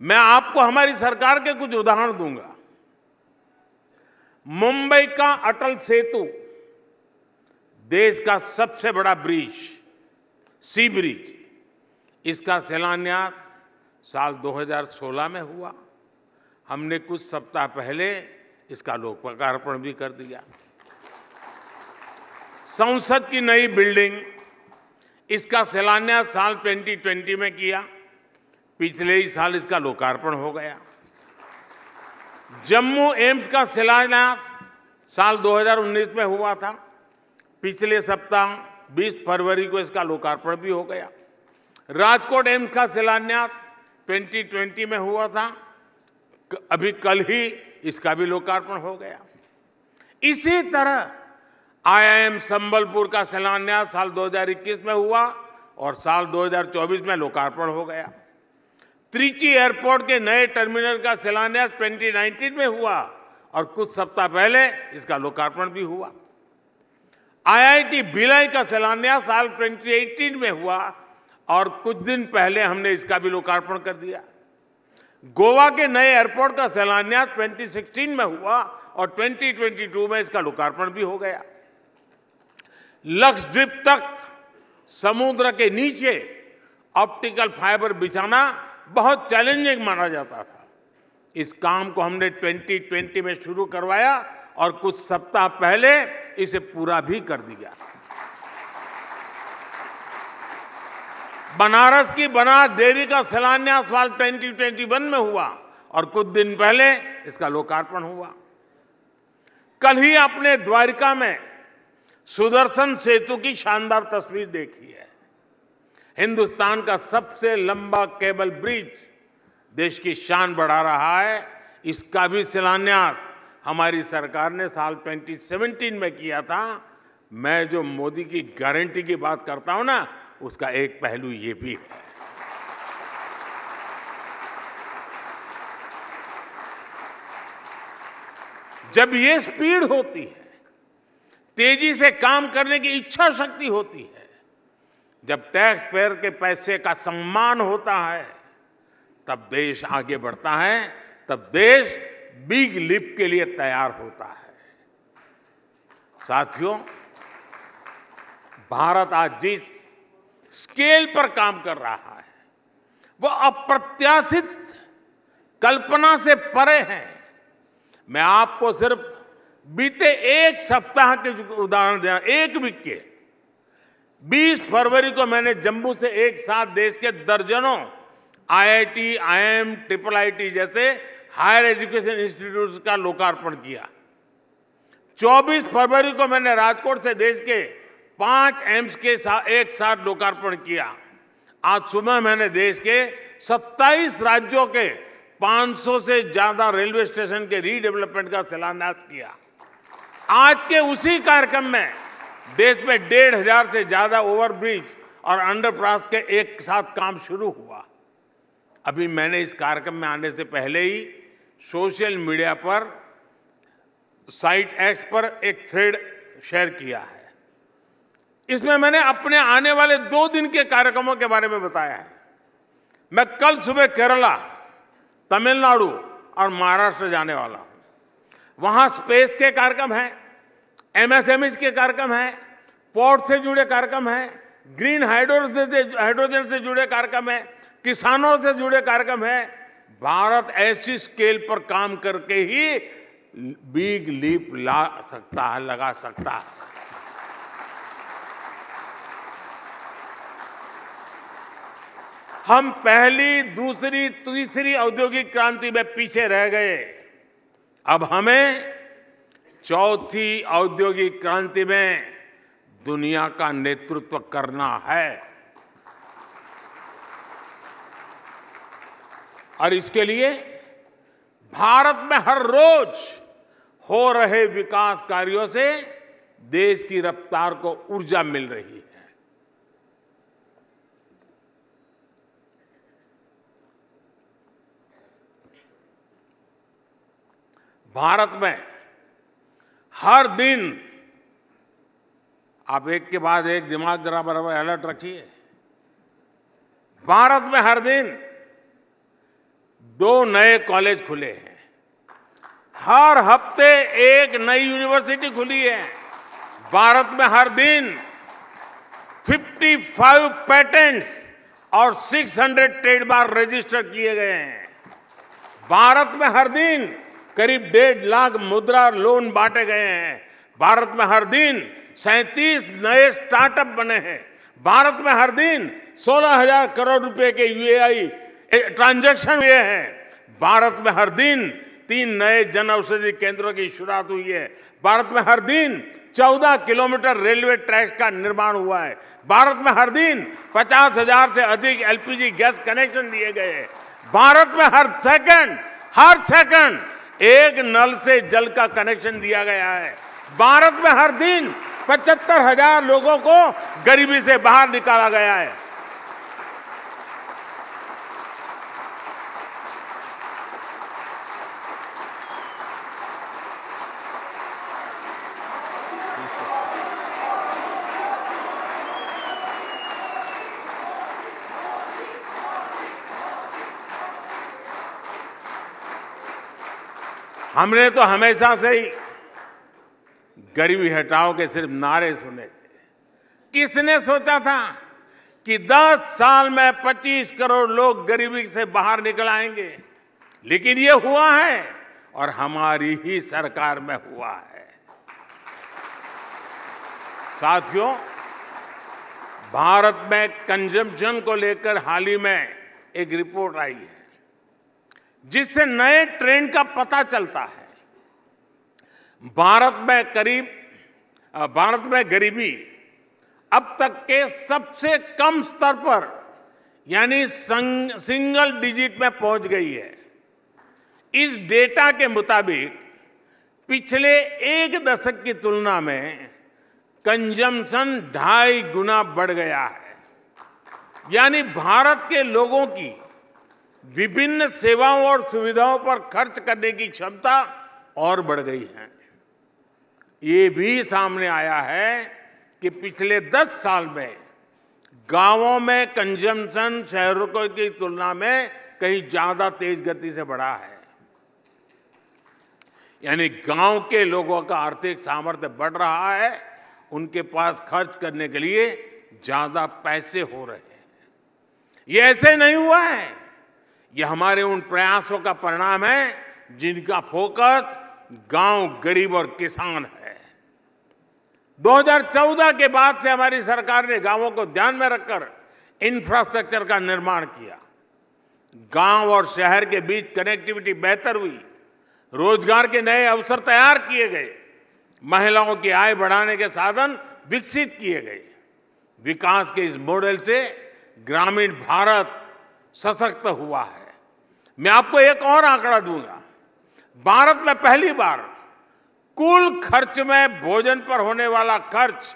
मैं आपको हमारी सरकार के कुछ उदाहरण दूंगा। मुंबई का अटल सेतु, देश का सबसे बड़ा ब्रिज, सी ब्रिज, इसका शिलान्यास साल 2016 में हुआ। हमने कुछ सप्ताह पहले इसका लोकार्पण भी कर दिया। संसद की नई बिल्डिंग, इसका शिलान्यास साल 2020 में किया, पिछले ही साल इसका लोकार्पण हो गया। जम्मू एम्स का शिलान्यास साल 2019 में हुआ था, पिछले सप्ताह 20 फरवरी को इसका लोकार्पण भी हो गया। राजकोट एम्स का शिलान्यास 2020 में हुआ था, अभी कल ही इसका भी लोकार्पण हो गया। इसी तरह IIM संबलपुर का शिलान्यास साल 2021 में हुआ और साल 2024 में लोकार्पण हो गया। त्रिची एयरपोर्ट के नए टर्मिनल का शिलान्यास 2019 में हुआ और कुछ सप्ताह पहले इसका लोकार्पण भी हुआ। IIT भिलाई का शिलान्यास साल 2018 में हुआ और कुछ दिन पहले हमने इसका भी लोकार्पण कर दिया। गोवा के नए एयरपोर्ट का शिलान्यास 2016 में हुआ और 2022 में इसका लोकार्पण भी हो गया। लक्षद्वीप तक समुद्र के नीचे ऑप्टिकल फाइबर बिछाना बहुत चैलेंजिंग माना जाता था। इस काम को हमने 2020 में शुरू करवाया और कुछ सप्ताह पहले इसे पूरा भी कर दिया। बनारस की बनास डेयरी का शिलान्यास साल 2021 में हुआ और कुछ दिन पहले इसका लोकार्पण हुआ। कल ही आपने द्वारका में सुदर्शन सेतु की शानदार तस्वीर देखी है। हिंदुस्तान का सबसे लंबा केबल ब्रिज देश की शान बढ़ा रहा है। इसका भी शिलान्यास हमारी सरकार ने साल 2017 में किया था। मैं जो मोदी की गारंटी की बात करता हूं ना, उसका एक पहलू ये भी है। जब ये स्पीड होती है, तेजी से काम करने की इच्छा शक्ति होती है, जब टैक्स पेयर के पैसे का सम्मान होता है, तब देश आगे बढ़ता है, तब देश बिग लीप के लिए तैयार होता है। साथियों, भारत आज जिस स्केल पर काम कर रहा है, वो अप्रत्याशित कल्पना से परे है। मैं आपको सिर्फ बीते एक सप्ताह के उदाहरण देना, एक वीक के 20 फरवरी को मैंने जम्मू से एक साथ देश के दर्जनों IIT, IIM, IIIT जैसे हायर एजुकेशन इंस्टीट्यूट का लोकार्पण किया। 24 फरवरी को मैंने राजकोट से देश के 5 एम्स के एक साथ लोकार्पण किया। आज सुबह मैंने देश के 27 राज्यों के 500 से ज्यादा रेलवे स्टेशन के रीडेवलपमेंट का शिलान्यास किया। आज के उसी कार्यक्रम में देश में 1,500 से ज्यादा ओवरब्रिज और अंडरपास के एक साथ काम शुरू हुआ। अभी मैंने इस कार्यक्रम में आने से पहले ही सोशल मीडिया पर साइट एक्स पर एक थ्रेड शेयर किया है। इसमें मैंने अपने आने वाले 2 दिन के कार्यक्रमों के बारे में बताया है। मैं कल सुबह केरला, तमिलनाडु और महाराष्ट्र जाने वाला हूं। वहां स्पेस के कार्यक्रम हैं, MSMEs के कार्यक्रम हैं, पोर्ट से जुड़े कार्यक्रम हैं, ग्रीन हाइड्रोजन से जुड़े कार्यक्रम हैं, किसानों से जुड़े कार्यक्रम हैं। भारत ऐसी स्केल पर काम करके ही बिग लीप लगा सकता है। हम पहली, दूसरी, तीसरी औद्योगिक क्रांति में पीछे रह गए। अब हमें चौथी औद्योगिक क्रांति में दुनिया का नेतृत्व करना है और इसके लिए भारत में हर रोज हो रहे विकास कार्यों से देश की रफ्तार को ऊर्जा मिल रही है। भारत में हर दिन, आप एक के बाद एक दिमाग जरा बराबर अलर्ट रखिए, भारत में हर दिन 2 नए कॉलेज खुले हैं। हर हफ्ते एक नई यूनिवर्सिटी खुली है। भारत में हर दिन 55 पेटेंट्स और 600 ट्रेडमार्क रजिस्टर किए गए हैं। भारत में हर दिन करीब 1.5 लाख मुद्रा लोन बांटे गए हैं। भारत में हर दिन 37 नए स्टार्टअप बने हैं। भारत में हर दिन 16,000 करोड़ रुपए के यूएई ट्रांजैक्शन हुए हैं। भारत में हर दिन 3 नए जन औषधि केंद्रों की शुरुआत हुई है। भारत में हर दिन 14 किलोमीटर रेलवे ट्रैक का निर्माण हुआ है। भारत में हर दिन 50,000 से अधिक एलपीजी गैस कनेक्शन दिए गए हैं। भारत में हर सेकंड एक नल से जल का कनेक्शन दिया गया है। भारत में हर दिन 75,000 लोगों को गरीबी से बाहर निकाला गया है। हमने तो हमेशा से ही गरीबी हटाओ के सिर्फ नारे सुने थे। किसने सोचा था कि 10 साल में 25 करोड़ लोग गरीबी से बाहर निकल आएंगे? लेकिन ये हुआ है और हमारी ही सरकार में हुआ है। साथियों, भारत में कंजम्पशन को लेकर हाल ही में एक रिपोर्ट आई है जिससे नए ट्रेंड का पता चलता है। भारत में गरीबी अब तक के सबसे कम स्तर पर यानी सिंगल डिजिट में पहुंच गई है। इस डेटा के मुताबिक पिछले 1 दशक की तुलना में कंजम्पशन 2.5 गुना बढ़ गया है। यानी भारत के लोगों की विभिन्न सेवाओं और सुविधाओं पर खर्च करने की क्षमता और बढ़ गई है। ये भी सामने आया है कि पिछले 10 साल में गांवों में कंजम्पशन शहरों की तुलना में कहीं ज्यादा तेज गति से बढ़ा है। यानी गांव के लोगों का आर्थिक सामर्थ्य बढ़ रहा है, उनके पास खर्च करने के लिए ज्यादा पैसे हो रहे हैं। ये ऐसे नहीं हुआ है, ये हमारे उन प्रयासों का परिणाम है जिनका फोकस गांव, गरीब और किसान है। 2014 के बाद से हमारी सरकार ने गांवों को ध्यान में रखकर इंफ्रास्ट्रक्चर का निर्माण किया। गांव और शहर के बीच कनेक्टिविटी बेहतर हुई, रोजगार के नए अवसर तैयार किए गए, महिलाओं की आय बढ़ाने के साधन विकसित किए गए। विकास के इस मॉडल से ग्रामीण भारत सशक्त हुआ है। मैं आपको एक और आंकड़ा दूंगा। भारत में पहली बार कुल खर्च में भोजन पर होने वाला खर्च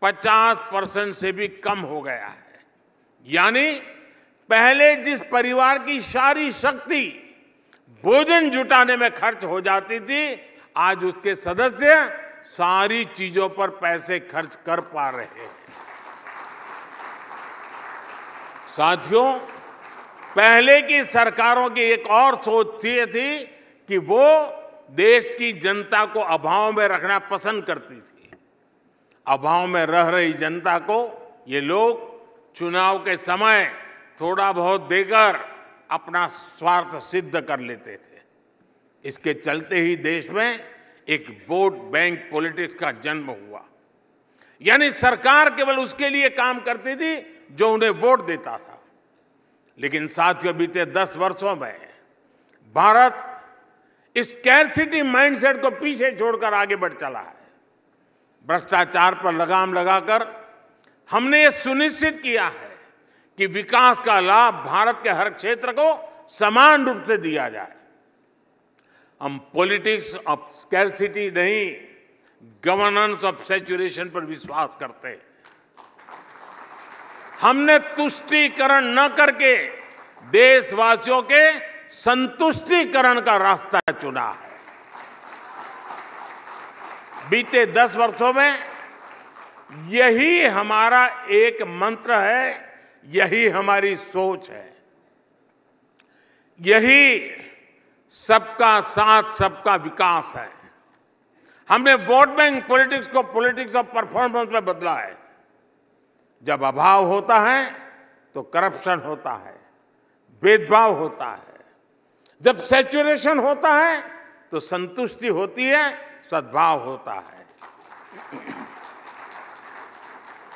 50% से भी कम हो गया है। यानी पहले जिस परिवार की सारी शक्ति भोजन जुटाने में खर्च हो जाती थी, आज उसके सदस्य सारी चीजों पर पैसे खर्च कर पा रहे हैं। साथियों, पहले की सरकारों की एक और सोच थी कि वो देश की जनता को अभाव में रखना पसंद करती थी। अभाव में रह रही जनता को ये लोग चुनाव के समय थोड़ा बहुत देकर अपना स्वार्थ सिद्ध कर लेते थे। इसके चलते ही देश में एक वोट बैंक पॉलिटिक्स का जन्म हुआ। यानी सरकार केवल उसके लिए काम करती थी जो उन्हें वोट देता था। लेकिन साथियों, बीते 10 वर्षों में भारत इस स्कैरसिटी माइंडसेट को पीछे छोड़कर आगे बढ़ चला है। भ्रष्टाचार पर लगाम लगाकर हमने ये सुनिश्चित किया है कि विकास का लाभ भारत के हर क्षेत्र को समान रूप से दिया जाए। हम पॉलिटिक्स ऑफ स्कैरसिटी नहीं, गवर्नेंस ऑफ सैचुरेशन पर विश्वास करते हैं। हमने तुष्टीकरण न करके देशवासियों के संतुष्टीकरण का रास्ता चुना है। बीते 10 वर्षों में यही हमारा एक मंत्र है, यही हमारी सोच है। यही सबका साथ सबका विकास है। हमने वोट बैंक पॉलिटिक्स को पॉलिटिक्स ऑफ परफॉर्मेंस में बदला है। जब अभाव होता है तो करप्शन होता है, भेदभाव होता है। जब सैचुरेशन होता है तो संतुष्टि होती है, सद्भाव होता है।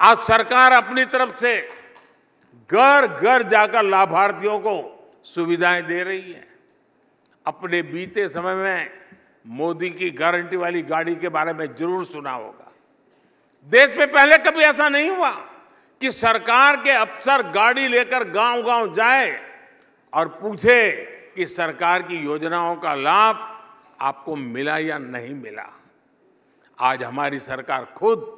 आज सरकार अपनी तरफ से घर घर जाकर लाभार्थियों को सुविधाएं दे रही है। अपने बीते समय में मोदी की गारंटी वाली गाड़ी के बारे में जरूर सुना होगा। देश में पहले कभी ऐसा नहीं हुआ कि सरकार के अफसर गाड़ी लेकर गांव-गांव जाए और पूछे कि सरकार की योजनाओं का लाभ आपको मिला या नहीं मिला। आज हमारी सरकार खुद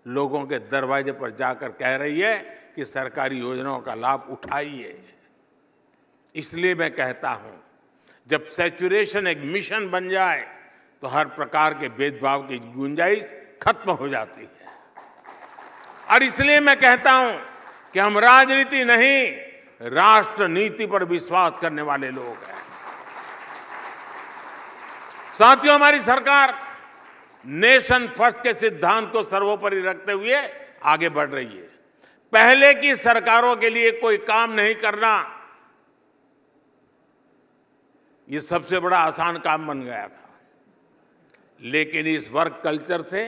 लोगों के दरवाजे पर जाकर कह रही है कि सरकारी योजनाओं का लाभ उठाइए। इसलिए मैं कहता हूं, जब सैचुरेशन एक मिशन बन जाए तो हर प्रकार के भेदभाव की गुंजाइश खत्म हो जाती है। और इसलिए मैं कहता हूं कि हम राजनीति नहीं, राष्ट्र नीति पर विश्वास करने वाले लोग हैं। साथियों, हमारी सरकार नेशन फर्स्ट के सिद्धांत को सर्वोपरि रखते हुए आगे बढ़ रही है। पहले की सरकारों के लिए कोई काम नहीं करना, ये सबसे बड़ा आसान काम बन गया था। लेकिन इस वर्क कल्चर से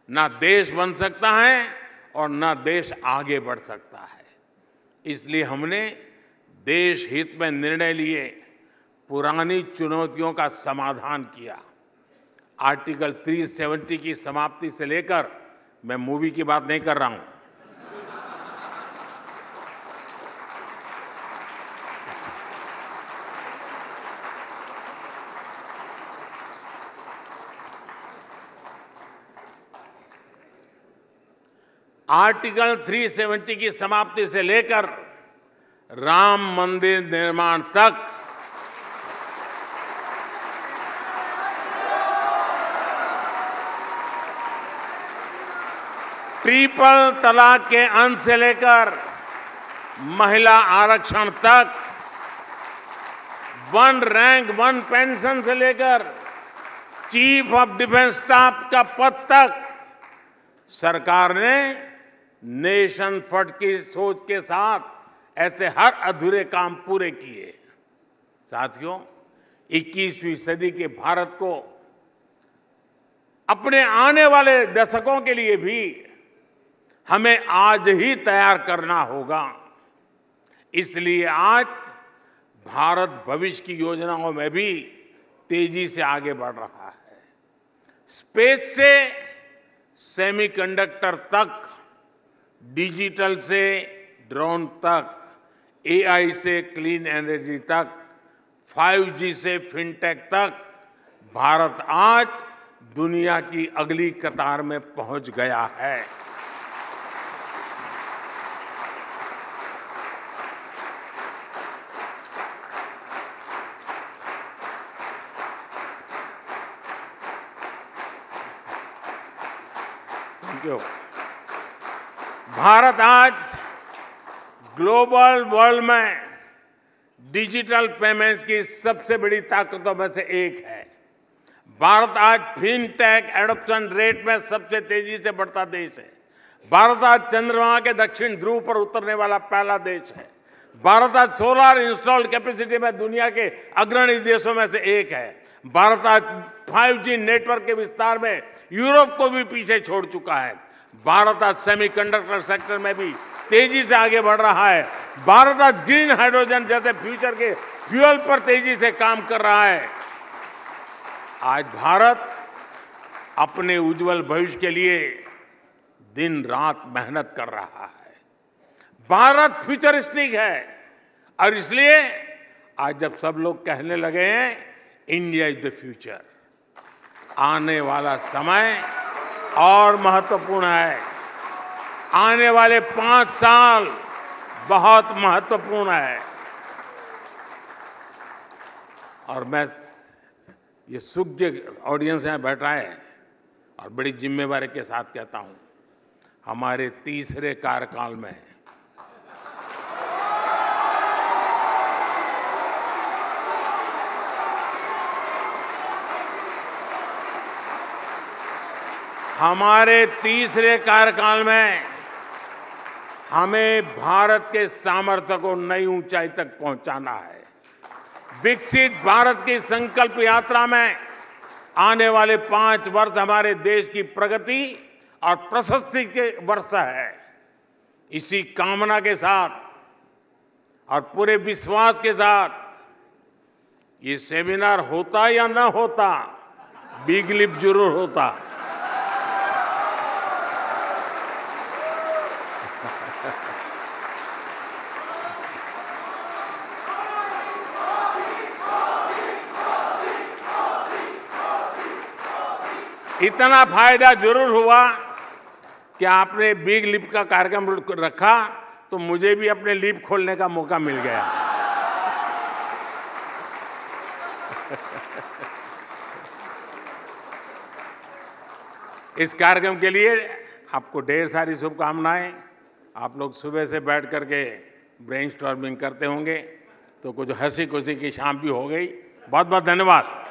ना देश बन सकता है और ना देश आगे बढ़ सकता है। इसलिए हमने देश हित में निर्णय लिए, पुरानी चुनौतियों का समाधान किया। आर्टिकल 370 की समाप्ति से लेकर, मैं मूवी की बात नहीं कर रहा हूं, आर्टिकल 370 की समाप्ति से लेकर राम मंदिर निर्माण तक ट्रिपल तलाक के अंत से लेकर महिला आरक्षण तक, वन रैंक वन पेंशन से लेकर चीफ ऑफ डिफेंस स्टाफ का पद तक सरकार ने नेशन फर्स्ट की सोच के साथ ऐसे हर अधूरे काम पूरे किए। साथियों, 21वीं सदी के भारत को अपने आने वाले दशकों के लिए भी हमें आज ही तैयार करना होगा। इसलिए आज भारत भविष्य की योजनाओं में भी तेजी से आगे बढ़ रहा है। स्पेस से सेमीकंडक्टर तक, डिजिटल से ड्रोन तक, एआई से क्लीन एनर्जी तक, 5G से फिनटेक तक, भारत आज दुनिया की अगली कतार में पहुंच गया है। भारत आज ग्लोबल वर्ल्ड में डिजिटल पेमेंट्स की सबसे बड़ी ताकतों में से एक है। भारत आज फिनटेक एडॉप्शन रेट में सबसे तेजी से बढ़ता देश है। भारत आज चंद्रमा के दक्षिण ध्रुव पर उतरने वाला पहला देश है। भारत आज सोलर इंस्टॉल्ड कैपेसिटी में दुनिया के अग्रणी देशों में से एक है। भारत आज 5G नेटवर्क के विस्तार में यूरोप को भी पीछे छोड़ चुका है। भारत आज सेमीकंडक्टर सेक्टर में भी तेजी से आगे बढ़ रहा है। भारत आज ग्रीन हाइड्रोजन जैसे फ्यूचर के फ्यूल पर तेजी से काम कर रहा है। आज भारत अपने उज्जवल भविष्य के लिए दिन रात मेहनत कर रहा है। भारत फ्यूचरिस्टिक है और इसलिए आज जब सब लोग कहने लगे हैं इंडिया इज द फ्यूचर, आने वाला समय और महत्वपूर्ण है। आने वाले 5 साल बहुत महत्वपूर्ण है। और मैं ये सुज्ञ ऑडियंस यहाँ बैठा है और बड़ी जिम्मेवारी के साथ कहता हूँ, हमारे तीसरे कार्यकाल में हमारे तीसरे कार्यकाल में हमें भारत के सामर्थ्य को नई ऊंचाई तक पहुंचाना है। विकसित भारत की संकल्प यात्रा में आने वाले 5 वर्ष हमारे देश की प्रगति और प्रशस्ति के वर्ष है। इसी कामना के साथ और पूरे विश्वास के साथ ये सेमिनार होता या ना होता, बिग लिप जरूर होता। इतना फायदा जरूर हुआ कि आपने बिग लिप का कार्यक्रम रखा तो मुझे भी अपने लिप खोलने का मौका मिल गया। इस कार्यक्रम के लिए आपको ढेर सारी शुभकामनाएं। आप लोग सुबह से बैठ करके ब्रेनस्टॉर्मिंग करते होंगे, तो कुछ हंसी खुशी की शाम भी हो गई। बहुत बहुत धन्यवाद।